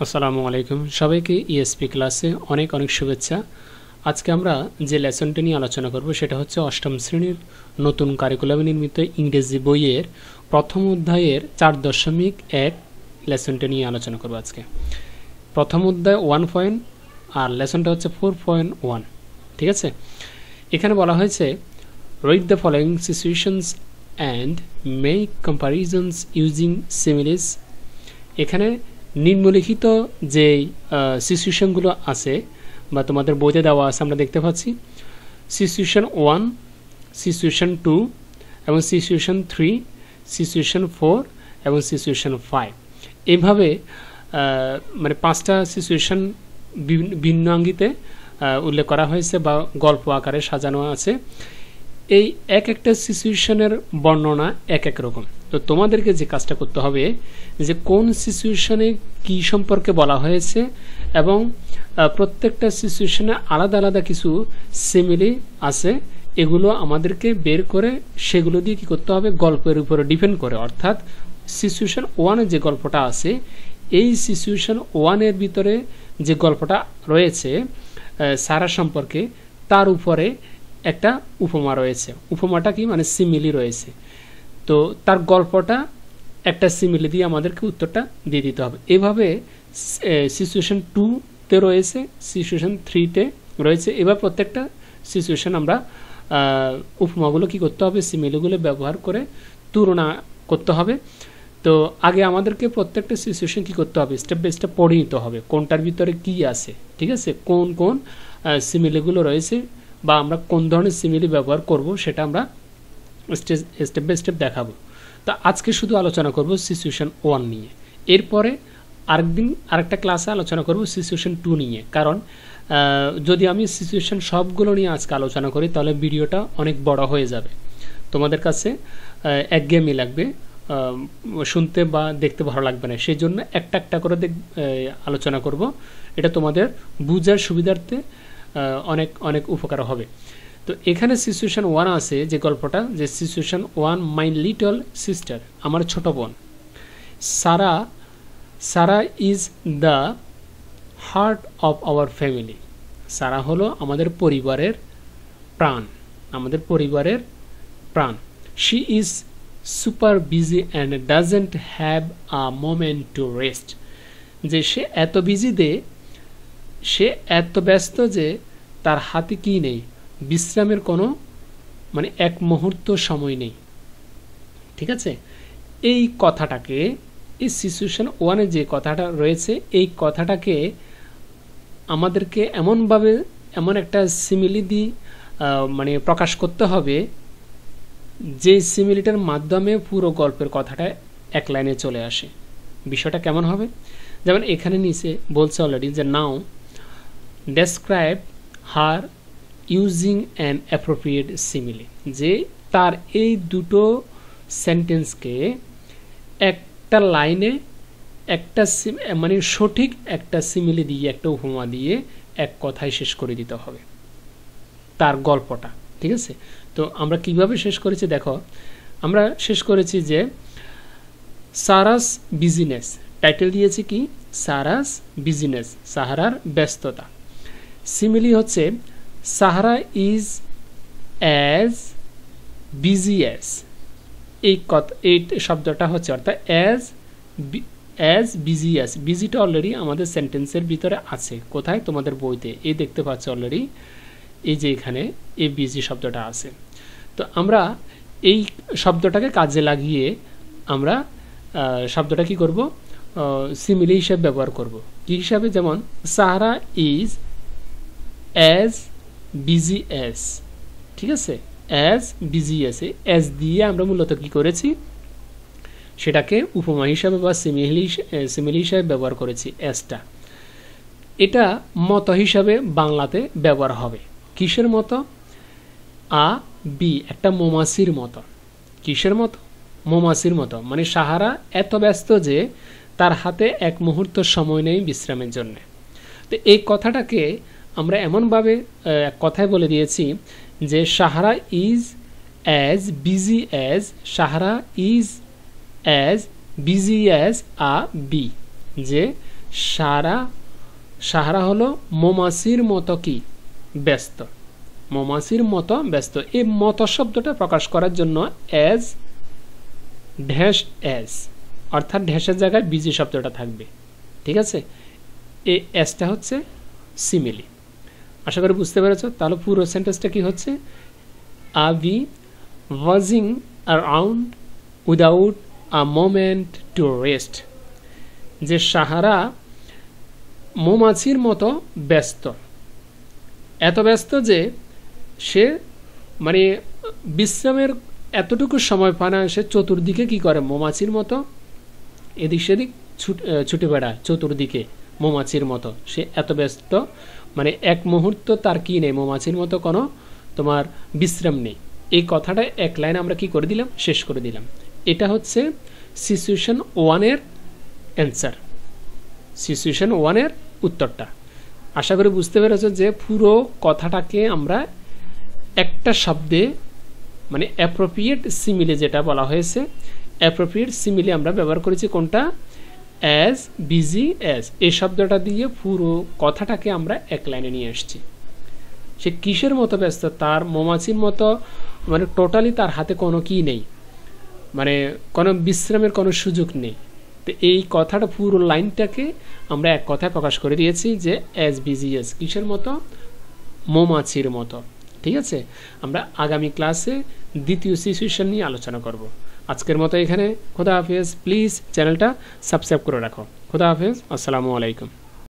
আসসালামু আলাইকুম সবাইকে ইএসপি ক্লাসে অনেক অনেক শুভেচ্ছা। আজকে আমরা যে লেসনটি নিয়ে আলোচনা করব সেটা হচ্ছে অষ্টম শ্রেণীর নতুন কারিকুলামে নির্মিত ইংরেজি বইয়ের প্রথম অধ্যায়ের 4.1 লেসনটি নিয়ে আলোচনা করব। আজকে প্রথম অধ্যায় 1 পয়েন্ট আর লেসনটা হচ্ছে 4.1। ঠিক আছে, এখানে বলা হয়েছে read the following situations and make comparisons using similes। এখানে নিম্নলিখিত যে সিচুয়েশনগুলো আছে বা তোমাদের বইতে দেওয়া আছে আমরা দেখতে পাচ্ছি সিচুয়েশন 1, সিচুয়েশন 2 এবং সিচুয়েশন 3, সিচুয়েশন 4 এবং সিচুয়েশন 5। এইভাবে মানে 5টা সিচুয়েশন ভিন্ন আঙ্গিতে উল্লেখ করা হয়েছে বা গল্প আকারে সাজানো আছে। এই এক একটা সিচুয়েশনের বর্ণনা এক এক রকম। তো তোমাদেরকে যে কাজটা করতে হবে যে কোন সিচুয়েশনে কি সম্পর্কে বলা হয়েছে এবং প্রত্যেকটা সিচুয়েশনে আলাদা আলাদা কিছু সিমিলি আছে, এগুলো আমাদেরকে বের করে সেগুলো দিয়ে কি করতে হবে গল্পের উপরে ডিপেন্ড করে, অর্থাৎ সিচুয়েশন 1 যে গল্পটা আছে এই সিচুয়েশন 1 এর ভিতরে যে গল্পটা রয়েছে সারা সম্পর্কে তার উপরে একটা উপমা রয়েছে। উপমাটা কি মানে সিমিলি রয়েছে, তো তার গল্পটা একটা সিমিলি দিয়ে আমাদেরকে উত্তরটা দিয়ে দিতে হবে। এভাবে সিচুয়েশন 2-তে রয়েছে, সিচুয়েশন 3-তে রয়েছে। এবার প্রত্যেকটা সিচুয়েশন আমরা উপমাগুলো কি করতে হবে সিমিলিগুলো ব্যবহার করে তুলনা করতে হবে। তো আগে আমাদেরকে প্রত্যেকটা সিচুয়েশন কি করতে হবে স্টেপ বাই স্টেপ পড়ে নিতে হবে কোনটার ভিতরে কি আছে, ঠিক আছে, কোন কোন সিমিলিগুলো রয়েছে বা আমরা কোন ধরনের সিমিলি ব্যবহার করব সেটা আমরা স্টেপ বাই স্টেপ দেখাবো। তো আজকে শুধু আলোচনা করব সিচুয়েশন 1 নিয়ে, এরপরে আরেকদিন আরেকটা ক্লাসে আলোচনা করব সিচুয়েশন 2 নিয়ে। কারণ যদি আমি সিচুয়েশন সবগুলো নিয়ে আজকে আলোচনা করি তাহলে ভিডিওটা অনেক বড় হয়ে যাবে, তোমাদের কাছে একঘেয়েমি লাগবে, শুনতে বা দেখতে ভালো লাগবে না। সেই জন্য একটা একটা করে আলোচনা করব, এটা তোমাদের বুঝার সুবিধার্থে অনেক অনেক উপকার হবে। তো এখানে সিচুয়েশন 1 আছে যে গল্পটা, যে সিচুয়েশন 1 মাই লিটল সিস্টার, আমার ছোট বোন। Sara is the heart of our family. Sara হলো আমাদের পরিবারের প্রাণ, আমাদের পরিবারের প্রাণ। She is super busy and doesn't have a moment to rest. যে সে এত বিজি সে এত ব্যস্ত যে তার হাতে কি নেই, বিশ্রামের কোনো মানে এক মুহূর্ত সময় নেই। ঠিক আছে, এই কথাটাকে এই সিচুয়েশন 1-এ যে কথাটা রয়েছে এই কথাটাকে আমাদেরকে এমনভাবে এমন একটা সিমিলি দিয়ে মানে প্রকাশ করতে হবে যে সিমিলিটার মাধ্যমে পুরো গল্পের কথাটা এক লাইনে চলে আসে। বিষয়টা কেমন হবে, যেমন এখানে নিচে বলছে অলরেডি যে now describe her using an appropriate simile. যে তার এই দুটো সেন্টেন্সকে একটা লাইনে একটা মানে সঠিক একটা সিমিলি দিয়ে একটা উপমা দিয়ে এক কথায় শেষ করে দিতে হবে তার গল্পটা। ঠিক আছে, তো আমরা কিভাবে শেষ করেছি দেখো, আমরা শেষ করেছি যে সারাস বিজনেস, টাইটেল দিয়েছি কি সারাস বিজনেস, সাহারার ব্যস্ততা। সিমিলি হচ্ছে Sahara is as busy as. এই শব্দটা হচ্ছে অর্থাৎ অ্যাজ বিজি অ্যাজ। বিজিটা অলরেডি আমাদের সেন্টেন্সের ভিতরে আছে, কোথায় তোমাদের বইতে এই দেখতে পাচ্ছ অলরেডি, এই যে এখানে এই বিজি শব্দটা আছে। তো আমরা এই শব্দটাকে কাজে লাগিয়ে আমরা শব্দটা কি করব সিমিলি হিসাবে ব্যবহার করব। কি হিসাবে, যেমন Sahara is as busy as. ঠিক আছে, অ্যাজ বিজি অ্যাজ, অ্যাজ দিয়ে আমরা মূলত কি করেছি সেটাকে উপমা হিসাবে বা সিমিলি হিসাবে ব্যবহার করেছি অ্যাজটা। এটা মত হিসাবে বাংলাতে ব্যবহার হবে। কিসের মতো, আ বি, একটা মৌমাছির মতো। কিসের মতো, মৌমাছির মতো, মানে সাহারা এত ব্যস্ত যে তার হাতে এক মুহূর্ত সময় নেই বিশ্রামের জন্য। তো এই কথাটাকে আমরা এমনভাবে কথায় বলে দিয়েছি যে Sahara is as busy as, Sahara is as busy as a bee, যে সারা সাহারা হলো মৌমাছির মতো কি ব্যস্ত, মৌমাছির মতো ব্যস্ত। এই মতো শব্দটা প্রকাশ করার জন্য অ্যাজ ড্যাশ অ্যাজ, অর্থাৎ ড্যাশের জায়গায় বিজি শব্দটা থাকবে, ঠিক আছে। এই অ্যাজটা হচ্ছে সিমিলি। আশা করি বুঝতে পেরেছ। তাহলে পুরো সেন্টেন্সটা কি হচ্ছে, আর be buzzing around without a moment to rest, যে সাহারা মৌমাছির মতো ব্যস্ত, এত ব্যস্ত যে সে মানে বিশ্রামের এতটুকু সময় পায় না, সে চতুর্দিকে কি করে, মৌমাছির মতো এদিক সেদিক ছুটে বেড়ায় চতুর্দিকে মৌমাছির মতো। সে এত ব্যস্ত, মানে এক মুহূর্ত তার কি নেই, মৌমাছির মতো কোনো তোমার বিশ্রাম নেই। এই কথাটা এক লাইনে আমরা কি করে দিলাম, শেষ করে দিলাম। এটা হচ্ছে সিচুয়েশন ওয়ানের অ্যান্সার, সিচুয়েশন ওয়ানের উত্তরটা। আশা করি বুঝতে পেরেছ যে পুরো কথাটাকে আমরা একটা শব্দে মানে অ্যাপ্রোপ্রিয়েট সিমিলে যেটা বলা হয়েছে, অ্যাপ্রোপ্রিয়েট সিমিলে আমরা ব্যবহার করেছি কোনটা, অ্যাজ বিজি অ্যাজ। এই শব্দটা দিয়ে পুরো কথাটাকে আমরা এক লাইনে নিয়ে আসছি। সে কিসের মতো ব্যস্ত, তার মৌমাছির মতো, মানে টোটালি তার হাতে কোনো কি নেই, মানে কোনো বিশ্রামের কোনো সুযোগ নেই। তো এই কথাটা পুরো লাইনটাকে আমরা এক কথায় প্রকাশ করে দিয়েছি যে অ্যাজ বিজি অ্যাজ, কিসের মতো, মৌমাছির মতো, ঠিক আছে। আমরা আগামী ক্লাসে দ্বিতীয় সিচুয়েশন নিয়ে আলোচনা করব। আজকের মতো এখানে, খোদা হাফেজ। প্লিজ চ্যানেলটা সাবস্ক্রাইব করে রাখো। খোদা হাফেজ, আসসালামু আলাইকুম।